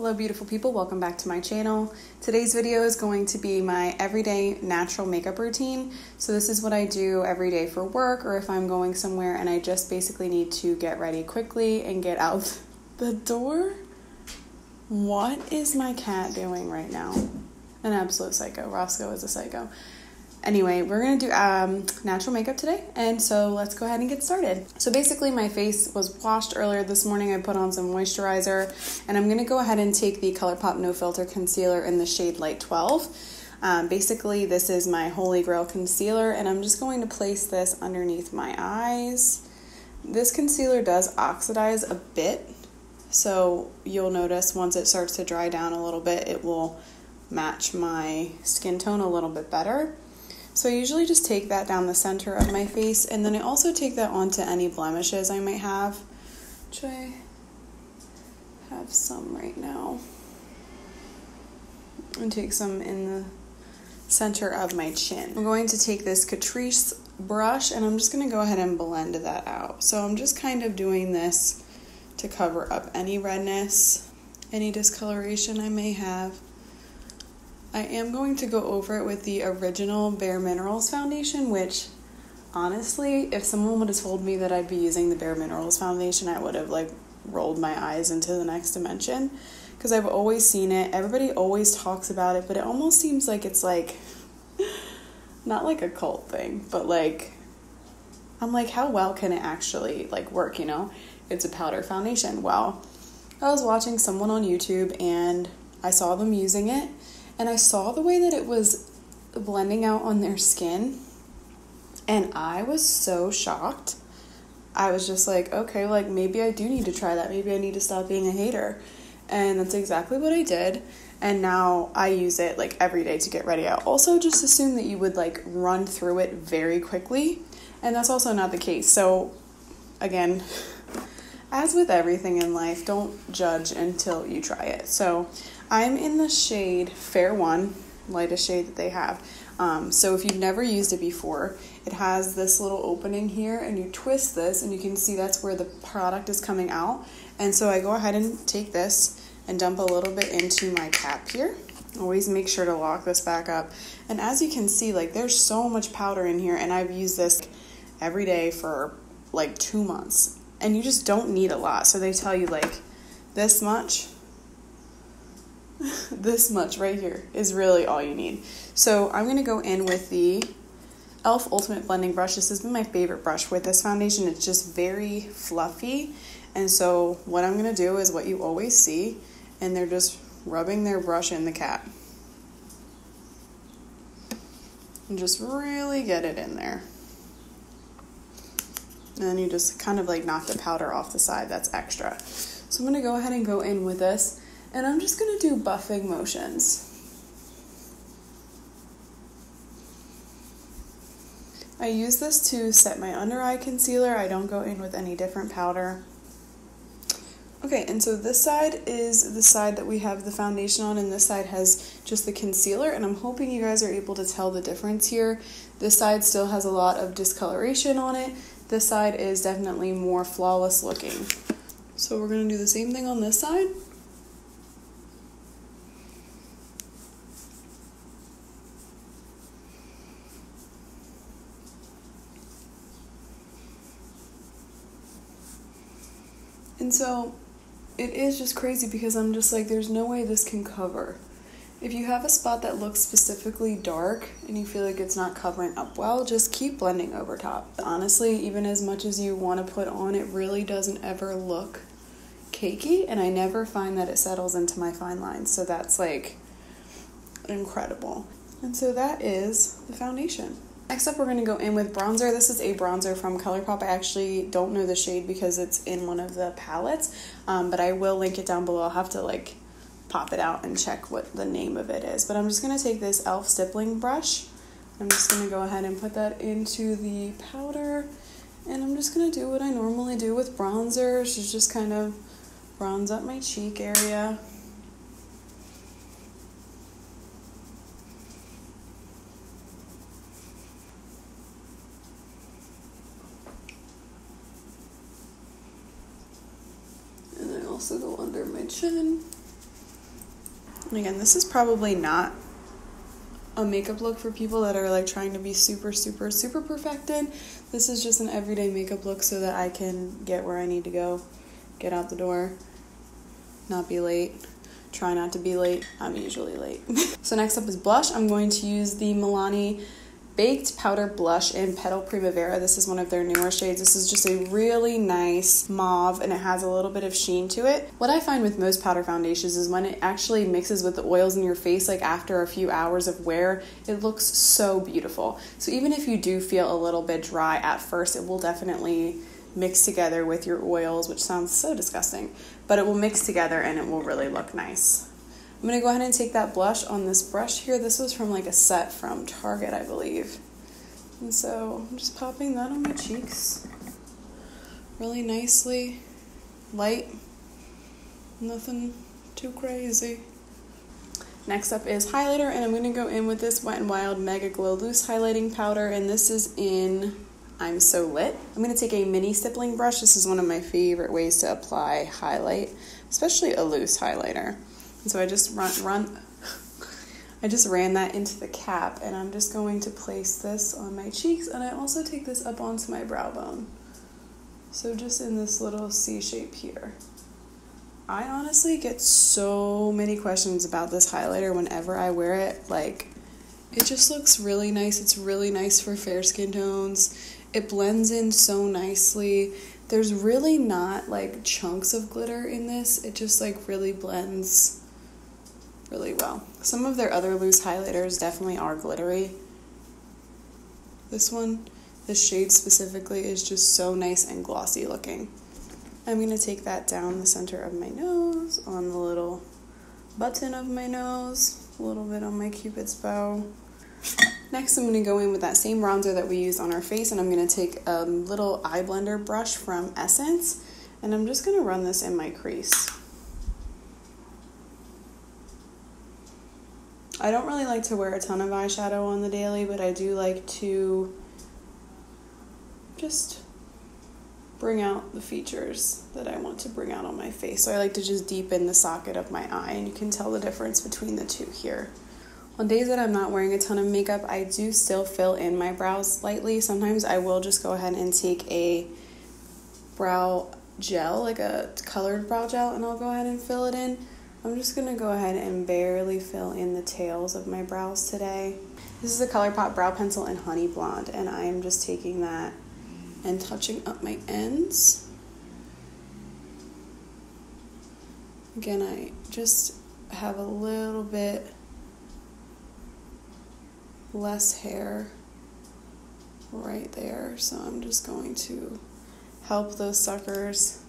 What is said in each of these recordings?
Hello beautiful people, welcome back to my channel. Today's video is going to be my everyday natural makeup routine. So this is what I do every day for work or if I'm going somewhere and I just basically need to get ready quickly and get out the door. What is my cat doing right now? An absolute psycho. Roscoe is a psycho. Anyway, we're going to do natural makeup today, and so let's go ahead and get started. So basically my face was washed earlier this morning. I put on some moisturizer, and I'm going to go ahead and take the Colourpop No Filter Concealer in the shade Light 12. Basically, this is my Holy Grail concealer, and I'm just going to place this underneath my eyes. This concealer does oxidize a bit, so you'll notice once it starts to dry down a little bit, it will match my skin tone a little bit better. So I usually just take that down the center of my face, and then I also take that onto any blemishes I might have, which I have some right now. And take some in the center of my chin. I'm going to take this Catrice brush, and I'm just going to go ahead and blend that out. So I'm just kind of doing this to cover up any redness, any discoloration I may have. I am going to go over it with the original Bare Minerals foundation, which honestly, if someone would have told me that I'd be using the Bare Minerals foundation, I would have rolled my eyes into the next dimension, because I've always seen it. Everybody always talks about it, but it almost seems like it's not like a cult thing, but I'm like, how well can it actually work, you know? It's a powder foundation. Well, I was watching someone on YouTube and I saw them using it. And I saw the way that it was blending out on their skin, and I was so shocked. I was just like, okay, maybe I do need to try that. Maybe I need to stop being a hater. And that's exactly what I did. And now I use it every day to get ready. I also just assumed that you would run through it very quickly, and that's also not the case. So again, as with everything in life, don't judge until you try it. So I'm in the shade Fair 1, lightest shade that they have. So if you've never used it before, it has this little opening here, and you twist this, and you can see that's where the product is coming out. And so I go ahead and take this and dump a little bit into my cap here. Always make sure to lock this back up. And as you can see, there's so much powder in here, and I've used this every day for 2 months. And you just don't need a lot. So they tell you this much. This much right here is really all you need. So I'm going to go in with the e.l.f. Ultimate Blending Brush. This has been my favorite brush with this foundation. It's just very fluffy. And so what I'm going to do is what you always see, and they're just rubbing their brush in the cap. And just really get it in there. And then you just kind of knock the powder off the side that's extra. So I'm going to go ahead and go in with this. And I'm just going to do buffing motions. I use this to set my under eye concealer. I don't go in with any different powder. Okay, and so this side is the side that we have the foundation on, and this side has just the concealer, and I'm hoping you guys are able to tell the difference here. This side still has a lot of discoloration on it. This side is definitely more flawless looking. So we're going to do the same thing on this side. And so it is just crazy because I'm just there's no way this can cover. If you have a spot that looks specifically dark and you feel like it's not covering up well, just keep blending over top. Honestly, even as much as you want to put on, it really doesn't ever look cakey, and I never find that it settles into my fine lines. So that's incredible. And so that is the foundation. Next up, we're going to go in with bronzer. This is a bronzer from Colourpop. I actually don't know the shade because it's in one of the palettes, but I will link it down below. I'll have to pop it out and check what the name of it is. But I'm just going to take this e.l.f. stippling brush. I'm just going to go ahead and put that into the powder, and I'm just going to do what I normally do with bronzer, which is just kind of bronze up my cheek area. And I also go under my chin. And again, this is probably not a makeup look for people that are like trying to be super, super, super perfected. This is just an everyday makeup look so that I can get where I need to go, get out the door, not be late. Try not to be late. I'm usually late. So next up is blush. I'm going to use the Milani Baked Powder Blush in Petal Primavera. This is one of their newer shades. This is just a really nice mauve and it has a little bit of sheen to it. What I find with most powder foundations is when it actually mixes with the oils in your face, like after a few hours of wear, it looks so beautiful. So even if you do feel a little bit dry at first, it will definitely mix together with your oils, which sounds so disgusting, but it will mix together and it will really look nice. I'm going to go ahead and take that blush on this brush here. This was from like a set from Target, I believe. And so I'm just popping that on my cheeks really nicely, light, nothing too crazy. Next up is highlighter, and I'm going to go in with this Wet n Wild Mega Glow Loose Highlighting Powder, and this is in I'm So Lit. I'm going to take a mini stippling brush. This is one of my favorite ways to apply highlight, especially a loose highlighter. And so I just I just ran that into the cap, and I'm just going to place this on my cheeks, and I also take this up onto my brow bone. So just in this little C shape here. I honestly get so many questions about this highlighter whenever I wear it. Like, it just looks really nice. It's really nice for fair skin tones. It blends in so nicely. There's really not like chunks of glitter in this. It just like really blends really well. Some of their other loose highlighters definitely are glittery. This one, this shade specifically, is just so nice and glossy looking. I'm going to take that down the center of my nose, on the little button of my nose, a little bit on my Cupid's bow. Next, I'm going to go in with that same bronzer that we used on our face, and I'm going to take a little eye blender brush from Essence, and I'm just going to run this in my crease. I don't really like to wear a ton of eyeshadow on the daily, but I do like to just bring out the features that I want to bring out on my face. So I like to just deepen the socket of my eye, and you can tell the difference between the two here. On days that I'm not wearing a ton of makeup, I do still fill in my brows slightly. Sometimes I will just go ahead and take a brow gel, like a colored brow gel, and I'll go ahead and fill it in. I'm just going to go ahead and barely fill in the tails of my brows today. This is the Colourpop Brow Pencil in Honey Blonde, and I am just taking that and touching up my ends. Again, I just have a little bit less hair right there, so I'm just going to help those suckers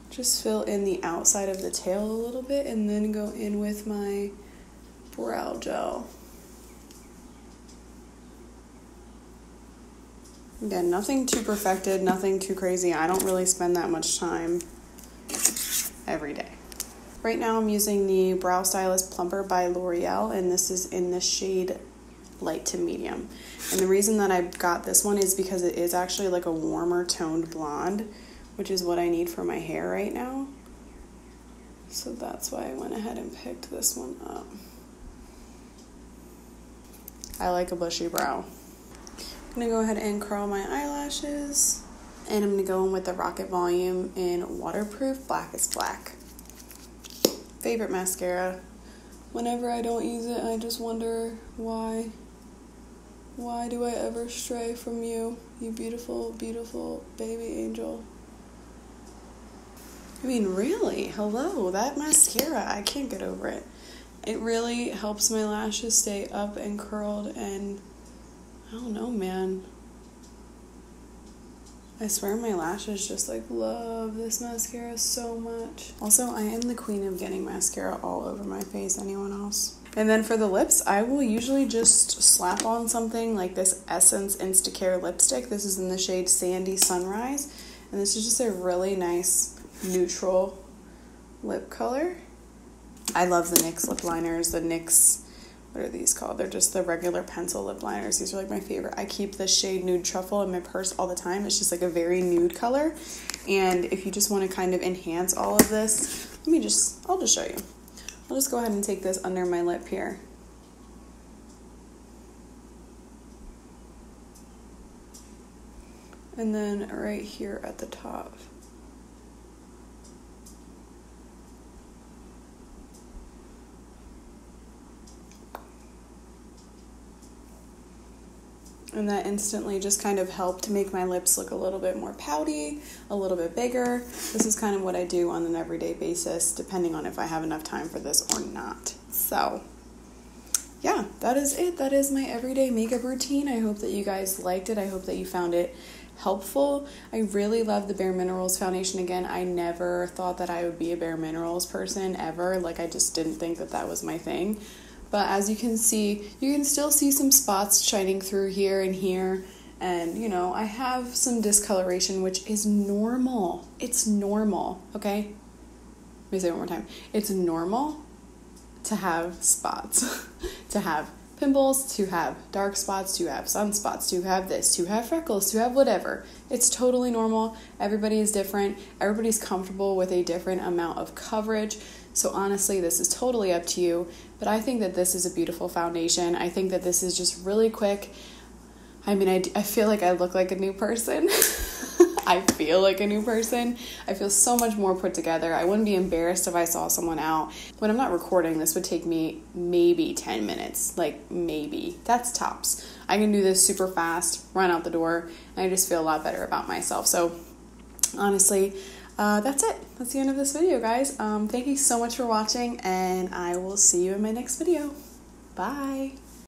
just fill in the outside of the tail a little bit, and then go in with my brow gel. Again, nothing too perfected, nothing too crazy. I don't really spend that much time every day. Right now I'm using the Brow Stylist Plumper by Loreal, and this is in the shade light to medium. And the reason that I got this one is because it is actually like a warmer toned blonde, which is what I need for my hair right now. So that's why I went ahead and picked this one up. I like a bushy brow. I'm gonna go ahead and curl my eyelashes, and I'm gonna go in with the Rocket Volume in Waterproof Black is Black. Favorite mascara. Whenever I don't use it, I just wonder why. Why do I ever stray from you, you beautiful, beautiful baby angel? I mean, really, hello, that mascara, I can't get over it. It really helps my lashes stay up and curled, and I don't know, man. I swear my lashes just like love this mascara so much. Also, I am the queen of getting mascara all over my face. Anyone else? And then for the lips, I will usually just slap on something like this Essence Insta-Care lipstick. This is in the shade Sandy Sunrise, and this is just a really nice neutral lip color. I love the NYX lip liners. The NYX, what are these called? They're just the regular pencil lip liners. These are like my favorite. I keep this shade Nude Truffle in my purse all the time. It's just like a very nude color. And if you just want to kind of enhance all of this, I'll just show you. I'll just go ahead and take this under my lip here. And then right here at the top. And that instantly just kind of helped to make my lips look a little bit more pouty, a little bit bigger. This is kind of what I do on an everyday basis, depending on if I have enough time for this or not. So, yeah, that is it. That is my everyday makeup routine. I hope that you guys liked it. I hope that you found it helpful. I really love the Bare Minerals foundation. Again, I never thought that I would be a Bare Minerals person ever. Like, I just didn't think that that was my thing. But as you can see, you can still see some spots shining through here and here. And, you know, I have some discoloration, which is normal. It's normal, okay? Let me say it one more time. It's normal to have spots, to have pimples, to have dark spots, to have sunspots, to have this, to have freckles, to have whatever. It's totally normal. Everybody is different. Everybody's comfortable with a different amount of coverage. So honestly, this is totally up to you. But I think that this is a beautiful foundation. I think that this is just really quick. I mean, I feel like I look like a new person. I feel like a new person. I feel so much more put together. I wouldn't be embarrassed if I saw someone out. When I'm not recording, this would take me maybe 10 minutes. Like, maybe. That's tops. I can do this super fast, run out the door, and I just feel a lot better about myself. So, honestly, that's it. That's the end of this video, guys. Thank you so much for watching, and I will see you in my next video. Bye.